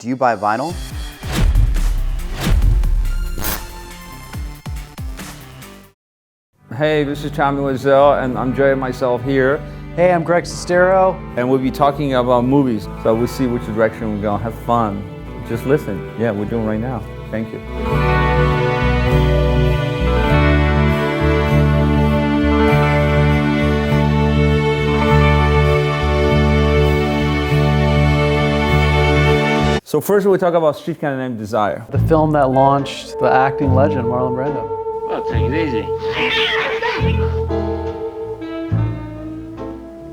Do you buy vinyl? Hey, this is Tommy Wiseau, and I'm enjoying myself here. Hey, I'm Greg Sestero. And we'll be talking about movies, so we'll see which direction we're gonna have fun. Just listen. Yeah, we're doing right now. Thank you. So first we'll talk about Streetcar Named Desire. The film that launched the acting legend, Marlon Brando. Well, take it easy.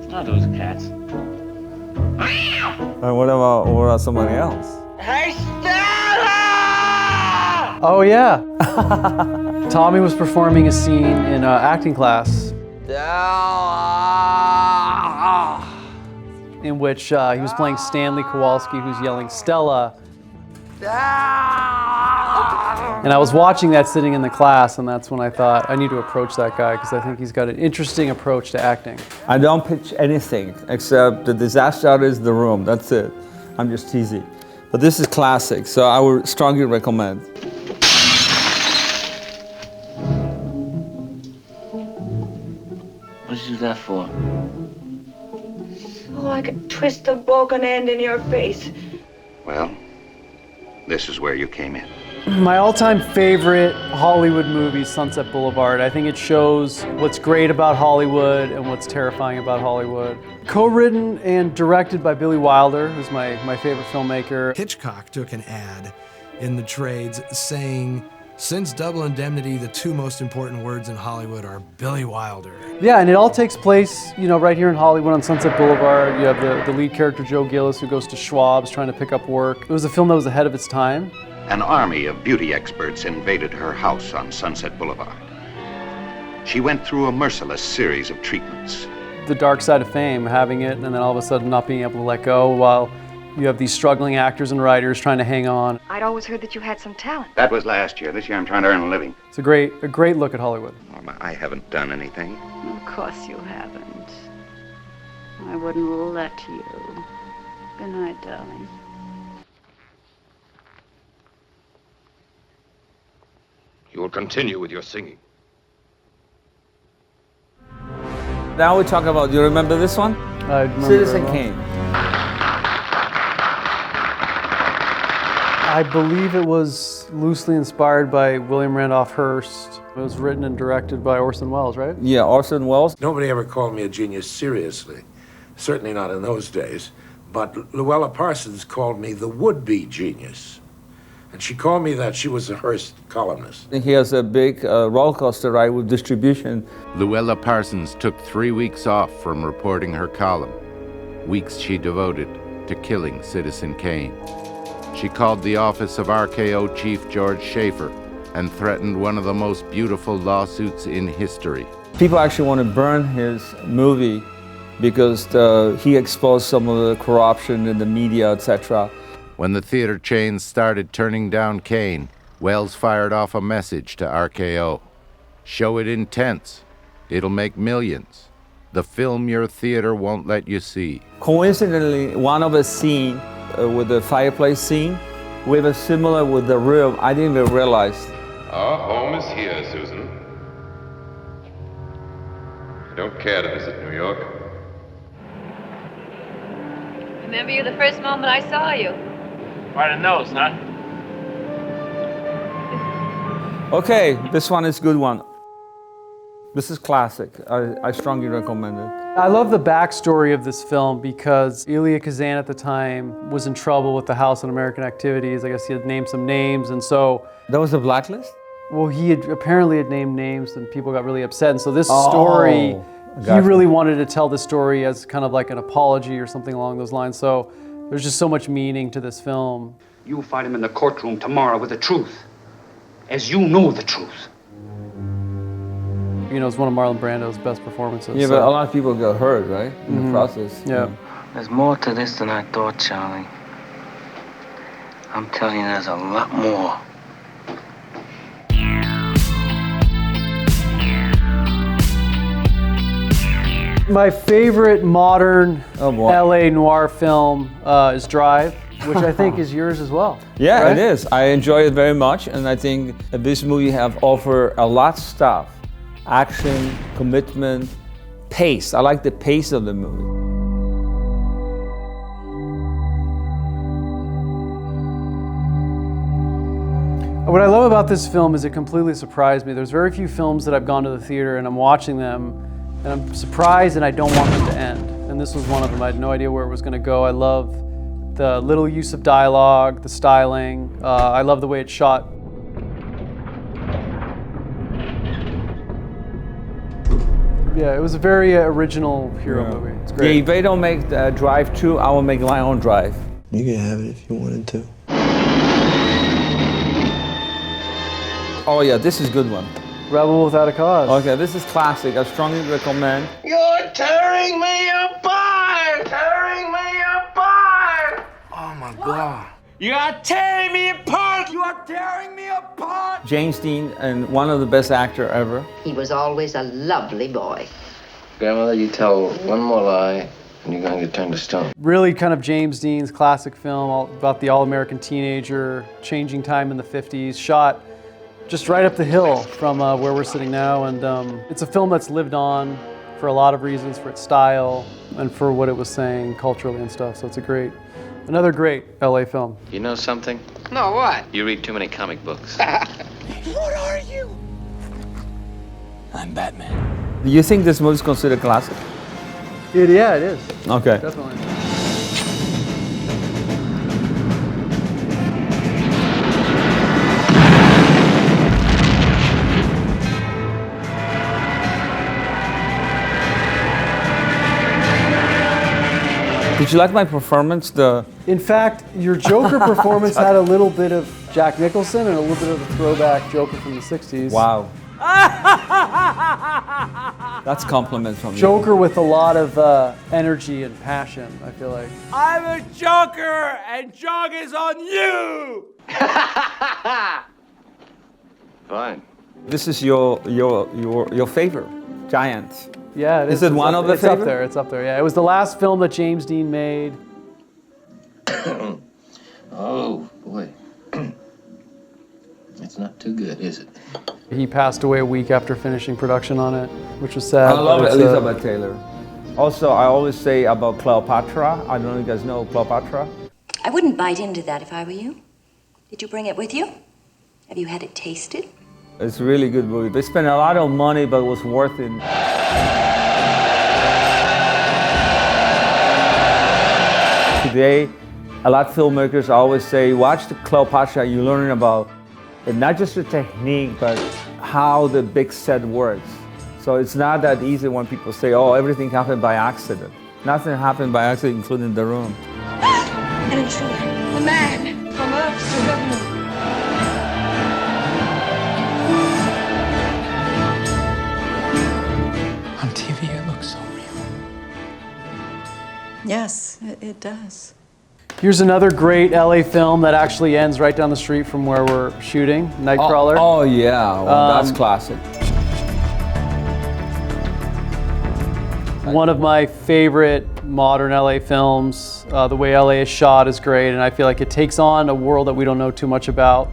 It's not those cats. And what about somebody else? Hey, Stella! Oh yeah. Tommy was performing a scene in acting class in which he was playing Stanley Kowalski, who's yelling Stella. And I was watching that sitting in the class, and that's when I thought I need to approach that guy because I think he's got an interesting approach to acting. I don't pitch anything except the disaster artist, The Room. That's it. I'm just teasing. But this is classic, so I would strongly recommend. What'd you do that for? So I could twist the broken end in your face. Well, this is where you came in. My all-time favorite Hollywood movie is Sunset Boulevard. I think it shows what's great about Hollywood and what's terrifying about Hollywood. Co-written and directed by Billy Wilder, who's my favorite filmmaker. Hitchcock took an ad in the trades saying, "Since Double Indemnity, the two most important words in Hollywood are Billy Wilder." Yeah, and it all takes place, right here in Hollywood on Sunset Boulevard. You have the lead character, Joe Gillis, who goes to Schwab's trying to pick up work. It was a film that was ahead of its time. An army of beauty experts invaded her house on Sunset Boulevard. She went through a merciless series of treatments. The dark side of fame, having it, and then all of a sudden not being able to let go while you have these struggling actors and writers trying to hang on. I'd always heard that you had some talent. That was last year. This year I'm trying to earn a living. It's a great look at Hollywood. I haven't done anything. Of course you haven't. I wouldn't let you. Good night, darling. You will continue with your singing. Now we talk about, do you remember this one? I remember Citizen very well. Kane. I believe it was loosely inspired by William Randolph Hearst. It was written and directed by Orson Welles, right? Yeah, Orson Welles. Nobody ever called me a genius seriously. Certainly not in those days. But Luella Parsons called me the would-be genius. And she called me that. She was a Hearst columnist. He has a big roller coaster ride with distribution. Luella Parsons took 3 weeks off from reporting her column, weeks she devoted to killing Citizen Kane. She called the office of RKO Chief George Schaefer and threatened one of the most beautiful lawsuits in history. People actually want to burn his movie because he exposed some of the corruption in the media, etc. When the theater chains started turning down Kane, Wells fired off a message to RKO. Show it intense. It'll make millions. The film your theater won't let you see. Coincidentally, one of the scenes with the fireplace scene, we have a similar with The Room. I didn't even realize. Our home is here, Susan. I don't care to visit New York. Remember you the first moment I saw you. Right in those, huh? Okay, this one is a good one. This is classic. I strongly recommend it. I love the backstory of this film because Elia Kazan at the time was in trouble with the House Un-American Activities. I guess he had named some names, and so... That was the blacklist? Well, he apparently had named names, and people got really upset. And so this story, gotcha. he really wanted to tell the story as kind of like an apology or something along those lines. So there's just so much meaning to this film. You'll fight him in the courtroom tomorrow with the truth, as you know the truth. It's one of Marlon Brando's best performances. Yeah, but a lot of people got hurt, right, in the process. Yeah. There's more to this than I thought, Charlie. I'm telling you, there's a lot more. My favorite modern LA noir film is Drive. which I think is yours as well. Yeah, right? it is. I enjoy it very much, and I think that this movie have offered a lot of stuff. Action, commitment, pace. I like the pace of the movie. What I love about this film is it completely surprised me. There's very few films that I've gone to the theater and I'm watching them and I'm surprised and I don't want them to end. And this was one of them. I had no idea where it was going to go. I love the little use of dialogue, the styling. I love the way it's shot. Yeah, it was a very original hero movie. It's great. Yeah, if they don't make Drive 2, I will make my own Drive. You can have it if you wanted to. Oh yeah, this is a good one. Rebel Without a Cause. Okay, this is classic. I strongly recommend. You're tearing me apart! Tearing me apart! Oh my God. You are tearing me apart! You are tearing me apart! James Dean, and one of the best actor ever. He was always a lovely boy. Grandmother, you tell one more lie, and you're going to turn to stone. Really kind of James Dean's classic film about the all-American teenager, changing time in the 50s, shot just right up the hill from where we're sitting now. And it's a film that's lived on for a lot of reasons, for its style and for what it was saying culturally and stuff. So it's another great LA film. You know something? No, what? You read too many comic books. What are you? I'm Batman. Do you think this movie is considered classic? Yeah, it is. Okay. Definitely. Did you like my performance? In fact, your Joker performance had a little bit of Jack Nicholson and a little bit of the throwback Joker from the 60s. Wow. That's a compliment from you. Joker with a lot of energy and passion, I feel like. I'm a Joker, and Jog is on you! Fine. This is your favorite, Giant. Yeah, it is. Is it one of the It's favorite? up there, it's up there, yeah. It was the last film that James Dean made. Oh, boy. It's not too good, is it? He passed away a week after finishing production on it, which was sad. I love but it's, Elizabeth Taylor. Also, I always say about Cleopatra. I don't know if you guys know Cleopatra. I wouldn't bite into that if I were you. Did you bring it with you? Have you had it tasted? It's a really good movie. They spent a lot of money, but it was worth it. Today, a lot of filmmakers always say, watch the Cleopatra, you're learning about not just the technique, but how the big set works. So it's not that easy when people say, oh, everything happened by accident. Nothing happened by accident, including the room. An intruder. A man from Earth to heaven. On TV, it looks so real. Yes, it does. Here's another great LA film that actually ends right down the street from where we're shooting, Nightcrawler. Oh yeah, well, that's classic. One of my favorite modern LA films. The way LA is shot is great, and I feel like it takes on a world that we don't know too much about.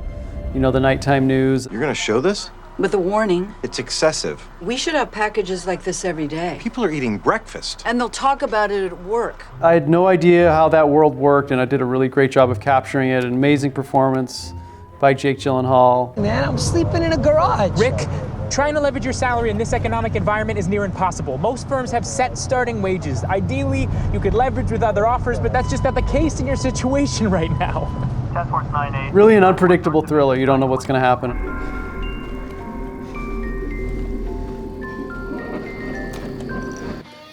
You know, the nighttime news. You're gonna show this? With a warning. It's excessive. We should have packages like this every day. People are eating breakfast. And they'll talk about it at work. I had no idea how that world worked, and I did a really great job of capturing it. An amazing performance by Jake Gyllenhaal. Man, I'm sleeping in a garage. Rick, trying to leverage your salary in this economic environment is near impossible. Most firms have set starting wages. Ideally, you could leverage with other offers, but that's just not the case in your situation right now. Task Force 9-8. Really an unpredictable thriller. You don't know what's going to happen.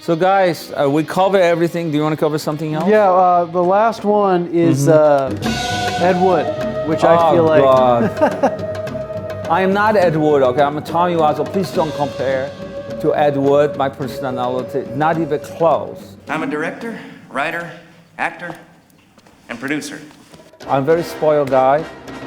So guys, we cover everything. Do you want to cover something else? Yeah, the last one is Ed Wood, which I feel like... God. I am not Ed Wood, okay? I'm Tommy Wiseau. Please don't compare to Ed Wood, my personality. Not even close. I'm a director, writer, actor, and producer. I'm a very spoiled guy,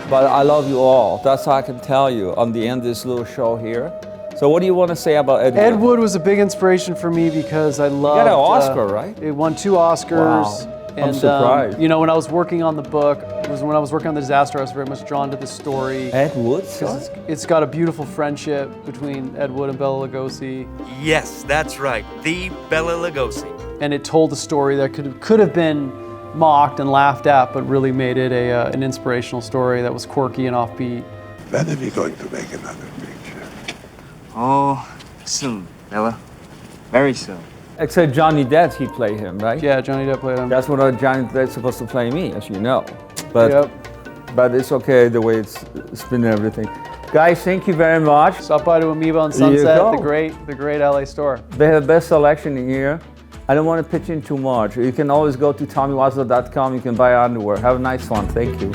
but I love you all. That's how I can tell you on the end of this little show here. So what do you want to say about Ed Wood? Ed Wood was a big inspiration for me because I loved... You got an Oscar, right? It won 2 Oscars. Wow. And, surprised. You know, when I was working on the book, it was when I was working on the disaster, I was very much drawn to the story. Ed Wood? It's got a beautiful friendship between Ed Wood and Bela Lugosi. Yes, that's right. The Bela Lugosi. And it told a story that could have been mocked and laughed at, but really made it an inspirational story that was quirky and offbeat. When are we going to make another picture? Oh, soon, Bella. Very soon. Except Johnny Depp, he played him, right? Yeah, Johnny Depp played him. That's what Johnny Depp's supposed to play me, as you know. But but it's okay the way it's been and everything. Guys, thank you very much. Stop by to Amoeba on Sunset, the great LA store. They have the best selection in here. I don't want to pitch in too much. You can always go to TommyWiseau.com. You can buy underwear. Have a nice one. Thank you.